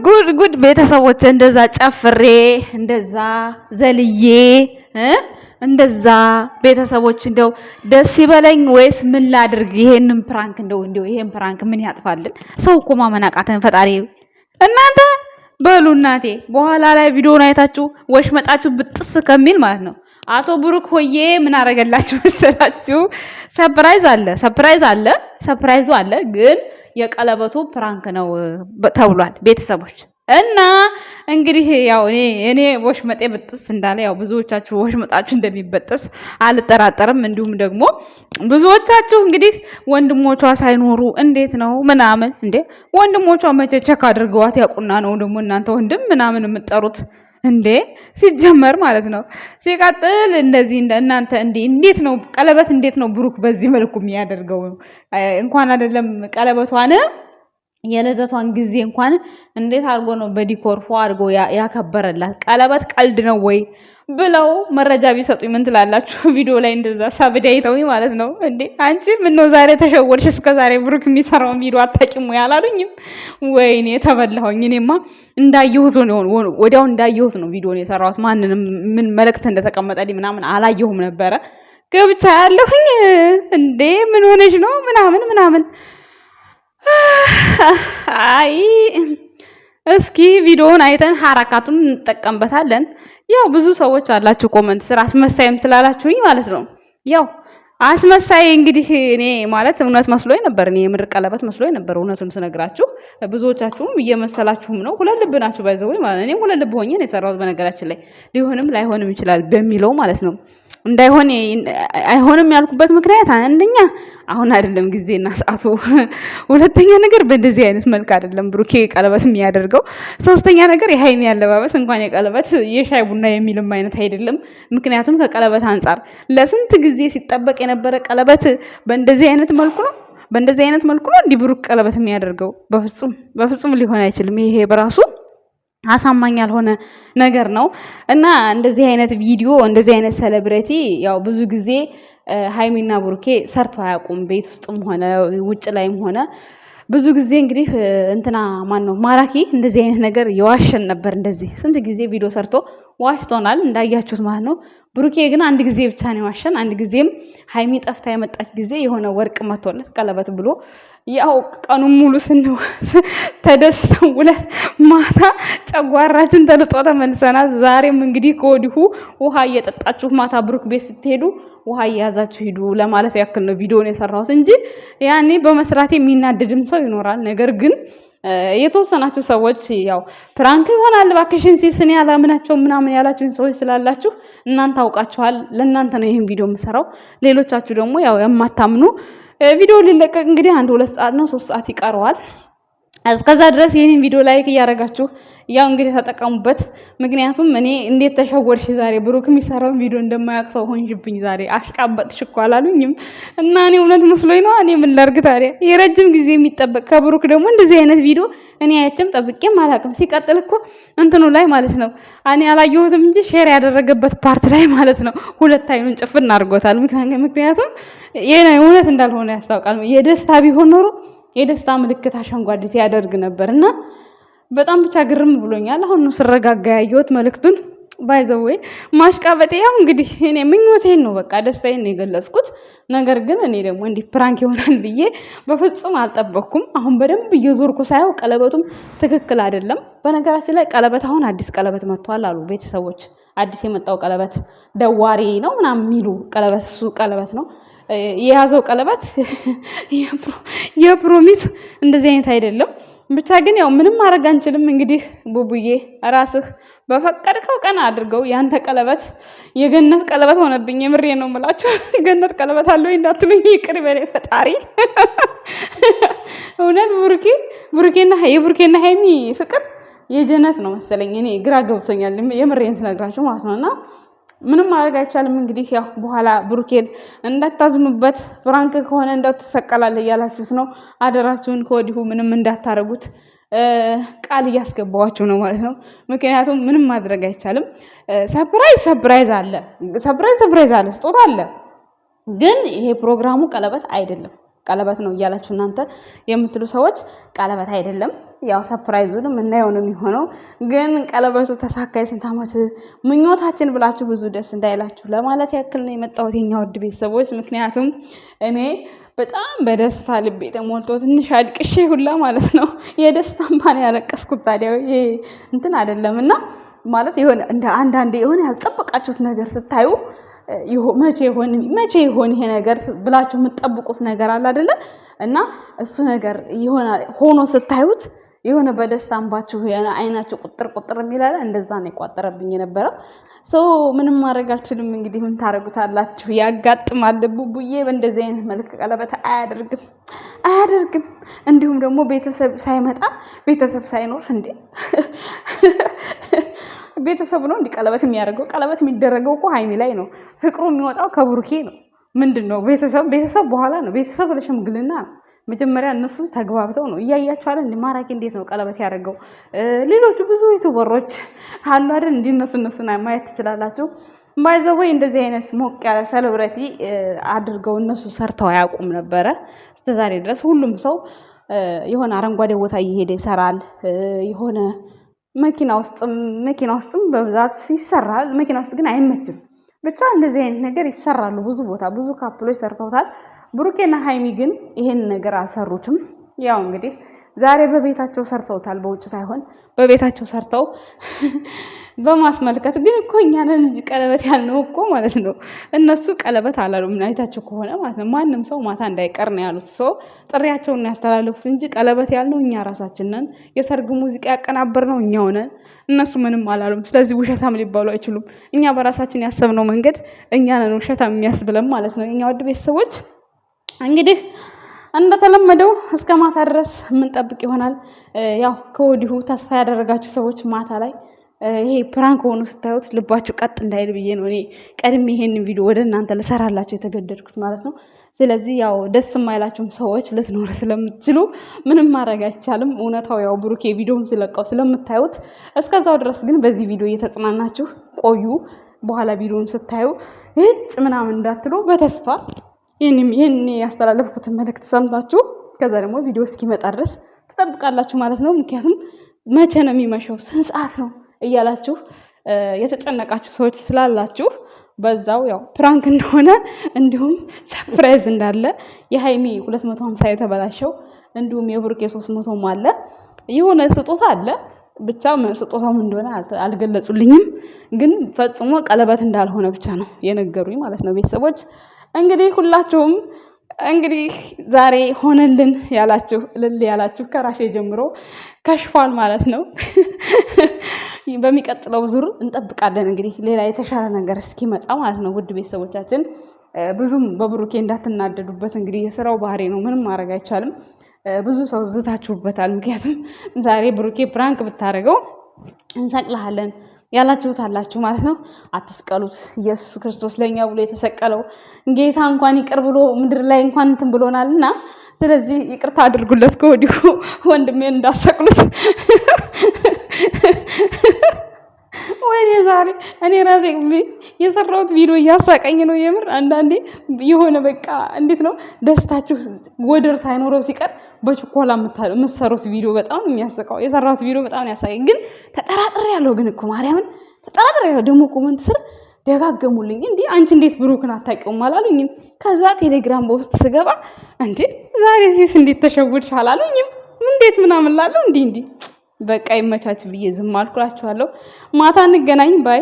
ጉድ ቤተሰቦች እንደዛ ጨፍሬ እንደዛ ዘልዬ እንደዛ ቤተሰቦች እንደው ደስ ይበለኝ ወይስ ምን ላድርግ? ይሄንን ፕራንክ እንደው ይሄን ፕራንክ ምን ያጥፋልን? ሰው እኮ ማመናቃተን ፈጣሪ እናንተ በሉ እናቴ። በኋላ ላይ ቪዲዮውን አይታችሁ ወሽመጣችሁ ብጥስ ከሚል ማለት ነው። አቶ ብሩክ ሆዬ ምን አረገላችሁ መሰላችሁ? ሰርፕራይዙ አለ ግን የቀለበቱ ፕራንክ ነው ተብሏል ቤተሰቦች። እና እንግዲህ ያው እኔ ወሽመጤ ብጥስ እንዳለ ያው ብዙዎቻችሁ ወሽመጣችሁ እንደሚበጥስ አልጠራጠርም። እንዲሁም ደግሞ ብዙዎቻችሁ እንግዲህ ወንድሞቿ ሳይኖሩ እንዴት ነው ምናምን እንዴ ወንድሞቿ መቼ ቸክ አድርገዋት ያቁና ነው ደግሞ እናንተ ወንድም ምናምን የምትጠሩት እንዴ? ሲጀመር ማለት ነው። ሲቀጥል እንደዚህ እናንተ እንዴት ነው ቀለበት እንዴት ነው ብሩክ በዚህ መልኩ የሚያደርገው? እንኳን አይደለም ቀለበቷን የልደቷን ጊዜ እንኳን እንዴት አድርጎ ነው በዲኮር ፎ አድርጎ ያከበረላት? ቀለበት ቀልድ ነው ወይ ብለው መረጃ ቢሰጡኝ ምን ትላላችሁ? ቪዲዮ ላይ እንደዛ ሳብዳይተው ማለት ነው። እንዴ አንቺ ምን ነው ዛሬ ተሸወድሽ? እስከ ዛሬ ብሩክ የሚሰራው ቪዲዮ አታውቂም ወይ አላሉኝም? ወይኔ ተበላሁኝ። እኔማ እንዳየሁት ነው ወዲያው እንዳየሁት ነው ቪዲዮን የሰራሁት። ማንንም ምን መልእክት እንደተቀመጠልኝ ምናምን አላየሁም ነበረ። ገብቻ ያለሁኝ እንዴ ምን ሆነሽ ነው ምናምን አይ እስኪ ቪዲዮውን አይተን ሐረካቱን እንጠቀምበታለን። ያው ብዙ ሰዎች አላችሁ ኮመንት ስራ አስመሳይም ስላላችሁኝ ማለት ነው። ያው አስመሳይ እንግዲህ እኔ ማለት እውነት መስሎኝ ነበር። እኔ የምር ቀለበት መስሎኝ ነበር እውነቱን ስነግራችሁ። ብዙዎቻችሁም እየመሰላችሁም ነው። ሁለት ልብ ናችሁ ባይዘው ማለት እኔም ሁለት ልብ ሆኜ ነው የሰራሁት በነገራችን ላይ ሊሆንም ላይሆንም ይችላል በሚለው ማለት ነው። እንዳይሆን አይሆንም ያልኩበት ምክንያት አንደኛ አሁን አይደለም ጊዜና ሰዓቱ፣ ሁለተኛ ነገር በእንደዚህ አይነት መልክ አይደለም ብሩኬ ቀለበት የሚያደርገው፣ ሶስተኛ ነገር የሃይሚ ያለባበስ እንኳን የቀለበት የሻይ ቡና የሚልም አይነት አይደለም። ምክንያቱም ከቀለበት አንጻር ለስንት ጊዜ ሲጠበቅ የነበረ ቀለበት በእንደዚህ አይነት መልኩ ነው እንዲህ ብሩክ ቀለበት የሚያደርገው። በፍጹም ሊሆን አይችልም። ይሄ በራሱ አሳማኝ ያልሆነ ነገር ነው። እና እንደዚህ አይነት ቪዲዮ እንደዚህ አይነት ሴሌብሪቲ ያው ብዙ ጊዜ ሃይሚና ብሩኬ ሰርተው አያውቁም። ቤት ውስጥም ሆነ ውጭ ላይም ሆነ ብዙ ጊዜ እንግዲህ እንትና ማን ነው ማራኪ እንደዚህ አይነት ነገር የዋሸን ነበር። እንደዚህ ስንት ጊዜ ቪዲዮ ሰርቶ ዋሽቶናል እንዳያችሁት ማለት ነው። ብሩኬ ግን አንድ ጊዜ ብቻ ነው የዋሸን። አንድ ጊዜም ሃይሚ ጠፍታ የመጣች ጊዜ የሆነ ወርቅ መቶለት ቀለበት ብሎ ያው ቀኑን ሙሉ ተደስተን ውለን ማታ ጨጓራችን ተልጦ ተመልሰናል። ዛሬም እንግዲህ ከወዲሁ ውሃ እየጠጣችሁ ማታ ብሩክ ቤት ስትሄዱ ውሃ እየያዛችሁ ሂዱ ለማለት ያክል ነው ቪዲዮን የሰራሁት እንጂ ያኔ በመስራት የሚናደድም ሰው ይኖራል። ነገር ግን የተወሰናችሁ ሰዎች ያው ፕራንክ ይሆናል እባክሽን ሲስኔ ያላምናቸው ምናምን ያላችሁኝ ሰዎች ስላላችሁ እናንተ አውቃችኋል። ለእናንተ ነው ይሄን ቪዲዮ የምሰራው። ሌሎቻችሁ ደግሞ ያው የማታምኑ ቪዲዮ ሊለቀቅ እንግዲህ 1-2 ሰዓት ነው 3 ሰዓት ይቀረዋል። እስከዛ ድረስ ይሄንን ቪዲዮ ላይክ እያደረጋችሁ ያው እንግዲህ ተጠቀሙበት። ምክንያቱም እኔ እንዴት ተሸወርሽ ዛሬ ብሩክ የሚሰራውን ቪዲዮ እንደማያውቅ ሰው ሆንሽብኝ ዛሬ አሽቃበጥሽ እኮ አላሉኝም። እና እኔ እውነት መስሎኝ ነው። እኔ ምን ላድርግ ታዲያ? የረጅም ጊዜ የሚጠበቅ ከብሩክ ደግሞ እንደዚህ አይነት ቪዲዮ እኔ አይቼም ጠብቄም አላውቅም። ሲቀጥል እኮ እንትኑ ላይ ማለት ነው እኔ አላየሁትም እንጂ ሼር ያደረገበት ፓርት ላይ ማለት ነው ሁለት አይኑን ጭፍን አድርጎታል። ምክንያቱም እውነት እንዳልሆነ ያስታውቃል። የደስታ ቢሆን ኖሮ የደስታ ምልክት አሸንጓዴት ያደርግ ነበር። እና በጣም ብቻ ግርም ብሎኛል። አሁን ነው ስረጋጋ ያየሁት መልእክቱን። ባይዘዌ ማሽቃበጤ ያው እንግዲህ እኔ ምኞቴን ነው በቃ ደስታዬን ነው የገለጽኩት። ነገር ግን እኔ ደግሞ እንዲህ ፕራንክ ይሆናል ብዬ በፍጹም አልጠበቅኩም። አሁን በደንብ እየዞርኩ ሳየው ቀለበቱም ትክክል አይደለም። በነገራችን ላይ ቀለበት አሁን አዲስ ቀለበት መጥቷል አሉ ቤተሰቦች። አዲስ የመጣው ቀለበት ደዋሪ ነው ምናምን የሚሉ ቀለበት እሱ ቀለበት ነው የያዘው ቀለበት የፕሮሚስ እንደዚህ አይነት አይደለም። ብቻ ግን ያው ምንም ማድረግ አንችልም። እንግዲህ ቡቡዬ ራስህ በፈቀድከው ቀን አድርገው። ያንተ ቀለበት የገነት ቀለበት ሆነብኝ። የምሬ ነው የምላችሁ። ገነት ቀለበት አለው እንዳትሉኝ ይቅር በለኝ ፈጣሪ። እውነት የብሩኬና ሃይሚ ፍቅር የጀነት ነው መሰለኝ። እኔ ግራ ገብቶኛል የምሬን ስነግራችሁ ማለት ነውና ምንም ማድረግ አይቻልም። እንግዲህ ያው በኋላ ብሩኬን እንዳታዝኑበት፣ ፍራንክ ከሆነ እንዳትሰቀላል እያላችሁት ነው። አደራችሁን ከወዲሁ ምንም እንዳታረጉት ቃል እያስገባዋችሁ ነው ማለት ነው። ምክንያቱም ምንም ማድረግ አይቻልም። ሰፕራይዝ አለ፣ ስጦታ አለ። ግን ይሄ ፕሮግራሙ ቀለበት አይደለም። ቀለበት ነው እያላችሁ እናንተ የምትሉ ሰዎች ቀለበት አይደለም። ያው ሰርፕራይዙን የምናየው ነው የሚሆነው። ግን ቀለበቱ ተሳካ የስንት ዓመት ምኞታችን ብላችሁ ብዙ ደስ እንዳይላችሁ ለማለት ያክል ነው የመጣሁት የኛ ውድ ቤተሰቦች። ምክንያቱም እኔ በጣም በደስታ ልቤ ተሞልቶ ትንሽ አልቅሼ ሁላ ማለት ነው የደስታ እንባን ያለቀስኩት። ታዲያ ይሄ እንትን አይደለምና ማለት የሆነ እንደ አንዳንዴ የሆነ ያልጠበቃችሁት ነገር ስታዩ መቼ ይሆን ይሄ ነገር ብላችሁ የምትጠብቁት ነገር አለ አይደለ? እና እሱ ነገር ሆኖ ስታዩት የሆነ በደስታ እንባችሁ አይናችሁ ቁጥር የሚላለ እንደዛ ነው የቋጠረብኝ የነበረው። ምንም ማድረግ አልችልም። እንግዲህ ምን ታረጉታላችሁ? ያጋጥማል። ቡቡዬ በእንደዚህ አይነት መልክ ቀለበት አያደርግም። እንዲሁም ደግሞ ቤተሰብ ሳይመጣ ቤተሰብ ሳይኖር እንዴ ቤተሰብ ነው እንዲ ቀለበት የሚያደርገው? ቀለበት የሚደረገው እኮ ሀይሚ ላይ ነው። ፍቅሩ የሚወጣው ከብሩኬ ነው። ምንድነው ቤተሰብ በኋላ ነው። ቤተሰብ ለሽምግልና ነው። መጀመሪያ እነሱ ተግባብተው ነው። እያያችኋል እንዴ ማራኪ እንዴት ነው ቀለበት ያደረገው? ሌሎቹ ብዙ ዩቲዩበሮች አሉ አይደል? እነሱን ማየት ትችላላችሁ። ባይዘወይ እንደዚህ አይነት ሞቅ ያለ ሰለብሬቲ አድርገው እነሱ ሰርተው አያውቁም ነበረ እስከዛሬ ድረስ። ሁሉም ሰው የሆነ አረንጓዴ ቦታ እየሄደ ይሰራል። የሆነ መኪና ውስጥም በብዛት ይሰራል። መኪና ውስጥ ግን አይመችም። ብቻ እንደዚህ አይነት ነገር ይሰራሉ ብዙ ቦታ። ብዙ ካፕሎች ሰርተውታል። ብሩኬና ሀይሚ ግን ይሄን ነገር አልሰሩትም። ያው እንግዲህ ዛሬ በቤታቸው ሰርተውታል። በውጭ ሳይሆን በቤታቸው ሰርተው በማስመልከት ግን እኮ እኛ ነን እንጂ ቀለበት ያልነው እኮ ማለት ነው። እነሱ ቀለበት አላሉም። አይታችሁ ከሆነ ማለት ነው ማንም ሰው ማታ እንዳይቀር ነው ያሉት። ጥሪያቸውን ያስተላለፉት እንጂ ቀለበት ያልነው እኛ ራሳችን ነን። የሰርግ ሙዚቃ ያቀናበርነው እኛው ነን። እነሱ ምንም አላሉም። ስለዚህ ውሸታም ሊባሉ አይችሉም። እኛ በራሳችን ያሰብነው መንገድ እኛ ነን ውሸታም የሚያስብለን ማለት ነው። እኛ ውድ ቤተሰቦች እንግዲህ እንደተለመደው እስከ ማታ ድረስ የምንጠብቅ ይሆናል። ያው ከወዲሁ ተስፋ ያደረጋችሁ ሰዎች ማታ ላይ ይሄ ፕራንክ ሆኖ ስታዩት ልባችሁ ቀጥ እንዳይል ብዬ ነው እኔ ቀድሜ ይሄን ቪዲዮ ወደ እናንተ ልሰራላችሁ የተገደድኩት ማለት ነው። ስለዚህ ያው ደስ የማይላችሁም ሰዎች ልትኖር ስለምትችሉ ምንም ማድረግ አይቻልም። እውነታው ያው ብሩኬ ቪዲዮውን ሲለቀው ስለምታዩት እስከዛው ድረስ ግን በዚህ ቪዲዮ እየተጽናናችሁ ቆዩ። በኋላ ቪዲዮውን ስታዩ ምናምን እንዳትሉ በተስፋ ይህን ያስተላለፍኩትን መልእክት ሰምታችሁ ከዛ ደግሞ ቪዲዮ እስኪመጣ ድረስ ትጠብቃላችሁ ማለት ነው። ምክንያቱም መቼ ነው የሚመሸው ስንት ሰዓት ነው እያላችሁ የተጨነቃችሁ ሰዎች ስላላችሁ በዛው ያው ፕራንክ እንደሆነ እንዲሁም ሰርፕራይዝ እንዳለ የሃይሚ 250 የተበላሸው እንዲሁም የብሩኬ 300 አለ የሆነ ስጦታ አለ። ብቻ ስጦታው እንደሆነ አልገለጹልኝም፣ ግን ፈጽሞ ቀለበት እንዳልሆነ ብቻ ነው የነገሩኝ ማለት ነው። ቤተሰቦች እንግዲህ ሁላችሁም እንግዲህ ዛሬ ሆነልን ያላችሁ እልል ያላችሁ ከራሴ ጀምሮ ከሽፏል ማለት ነው። በሚቀጥለው ዙር እንጠብቃለን እንግዲህ ሌላ የተሻለ ነገር እስኪመጣ ማለት ነው። ውድ ቤተሰቦቻችን ብዙም በብሩኬ እንዳትናደዱበት እንግዲህ የስራው ባህሪ ነው። ምንም ማድረግ አይቻልም። ብዙ ሰው ዝታችሁበታል። ምክንያቱም ዛሬ ብሩኬ ፕራንክ ብታደርገው እንሰቅልሃለን ያላችሁት አላችሁ ማለት ነው። አትስቀሉት። ኢየሱስ ክርስቶስ ለኛ ብሎ የተሰቀለው ጌታ እንኳን ይቅር ብሎ ምድር ላይ እንኳን እንትን ብሎናልና ስለዚህ ይቅርታ አድርጉለት ከወዲሁ ወንድሜን እንዳሰቅሉት። ወይኔ ዛሬ እኔ ራሴ የሰራሁት ቪዲዮ እያሳቀኝ ነው የምር። አንዳንዴ የሆነ በቃ እንዴት ነው ደስታችሁ ወደር ሳይኖረው ሲቀር በችኮላ የምትሰሩት ቪዲዮ በጣም የሚያስቀው። የሰራሁት ቪዲዮ በጣም ያሳቀኝ። ግን ተጠራጥሬ ያለው ግን እኮ ማርያምን ተጠራጥሬ ያለው ደግሞ ኮመንት ስር ደጋገሙልኝ። እንዴ አንቺ እንዴት ብሩክን አታውቂውም አላሉኝም። ከዛ ቴሌግራም በውስጥ ስገባ እንዴ ዛሬ ሲስ እንዴት ተሸውድሽ አላሉኝም። እንዴት ምናምን ላለው እንዴ በቃ ይመቻች ብዬ ዝም አልኩላችኋለሁ። ማታ እንገናኝ ባይ